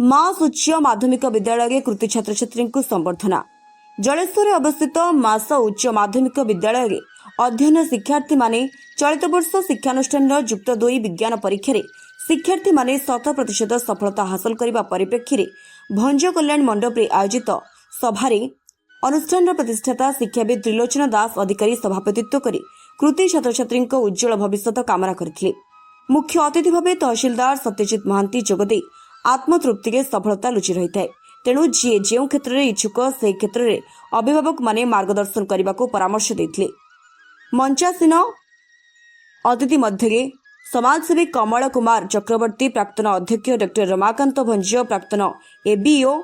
मास उच्च माध्यमिक विद्यालय कृति छात्र छात्री को संबर्धना। जलेश्वर अवस्थित मास उच्च माध्यमिक विद्यालय अध्ययन शिक्षार्थी माने चलित वर्ष शिक्षानुष्ठान युक्त 2 विज्ञान परीक्षा शिक्षार्थी माने 100% सफलता हासिल करने परिप्रेक्षी में भंज कल्याण मंडप में आयोजित सभारे अनुष्ठान प्रतिष्ठाता शिक्षाविद त्रिलोचन दास अधिकारी सभापतित्व कर कृति छात्र छात्री उज्जवल भविष्य कामना करथिले। मुख्य अतिथि भाव तहसीलदार सत्यजित महांती जोगदे आत्मतृप्ति सफलता लुचि रही है। तेणु जी जो क्षेत्र में इच्छुक से क्षेत्र में अभिभावक माने मार्गदर्शन करने को परामर्श देते। मंचासीन अतिथि मध्य समाजसेवी कमल कुमार चक्रवर्ती, प्राक्तन अध्यक्ष डॉ रमाकांत भंज, प्राक्तन एबीओ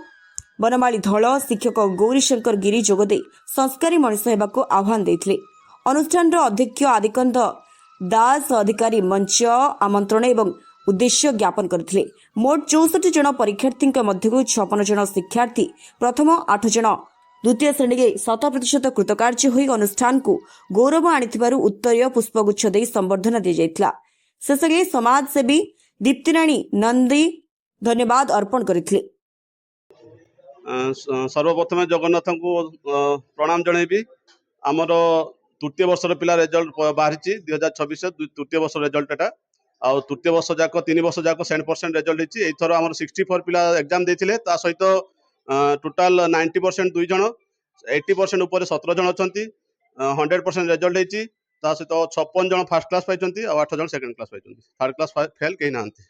बनमाली धल, शिक्षक गौरीशंकर गिरी जोगदे संस्कारी मनीष होगा आह्वान देते। अनुष्ठान अध्यक्ष आदिकंद दास अधिकारी मंच आमंत्रण एवं उद्देश्य ज्ञापन करथिले। मोट 64 जन परीक्षार्थी मध्य 56 जन शिक्षार्थी प्रथम 8 जन द्वितीय श्रेणी 100% कृतकार्य होई अनुष्ठान को गौरव आनिथिबारु उत्तरीय पुष्पगुच्छ दे संबर्धना दी जायतिला। शेषे समाजसेवी दीप्तिराणी नंदी धन्यवाद अर्पण करथिले। सर्वप्रथम जगन्नाथ को प्रणाम जनइबी। आमर तृतीय वर्षर पिला रिजल्ट बाहरी 2026 तृतीय वर्ष रिजल्ट एटा आउ तृतीय वर्ष जाक 3 वर्ष जाक 100% रिजल्ट होती। एथर आमर 64 पिला एग्जाम देथिले। ता सहित टोटाल 90% 2 जन 80% ऊपर 17 जन अछंती। 100% रिजल्ट होती। ता सहित 56 जन फर्स्ट क्लास पाइछंती आ 8 जन सेकंड क्लास पाइछंती। थर्ड क्लास फेल केही नांती।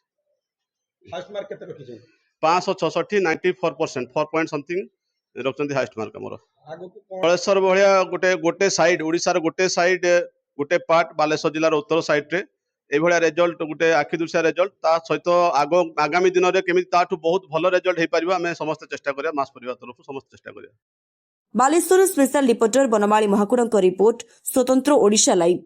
फर्स्ट मार्क केते रखिछन? 566 94% 4 पॉइंट समथिंग रखचंती हाईएस्ट मार्क हमर। आगो को कलेश्वर भलिया गोटे साइड ओडिसा गोटे साइड गोटे पार्ट बालेश्वर जिलार उत्तर साइड रे ए भलिया रिजल्ट गोटे आखि दुसिया रिजल्ट ता सहित आगामी दिन रे केमिति ताठू बहुत भलो रिजल्ट हे परिबा हमें समस्त चेष्टा करिया। मास परिवार तरफ समस्त चेष्टा करिया। बालेश्वर स्पेशल रिपोर्टर बनमाली महाकुड़क रिपोर्ट स्वतंत्र ओडिशा लाइव।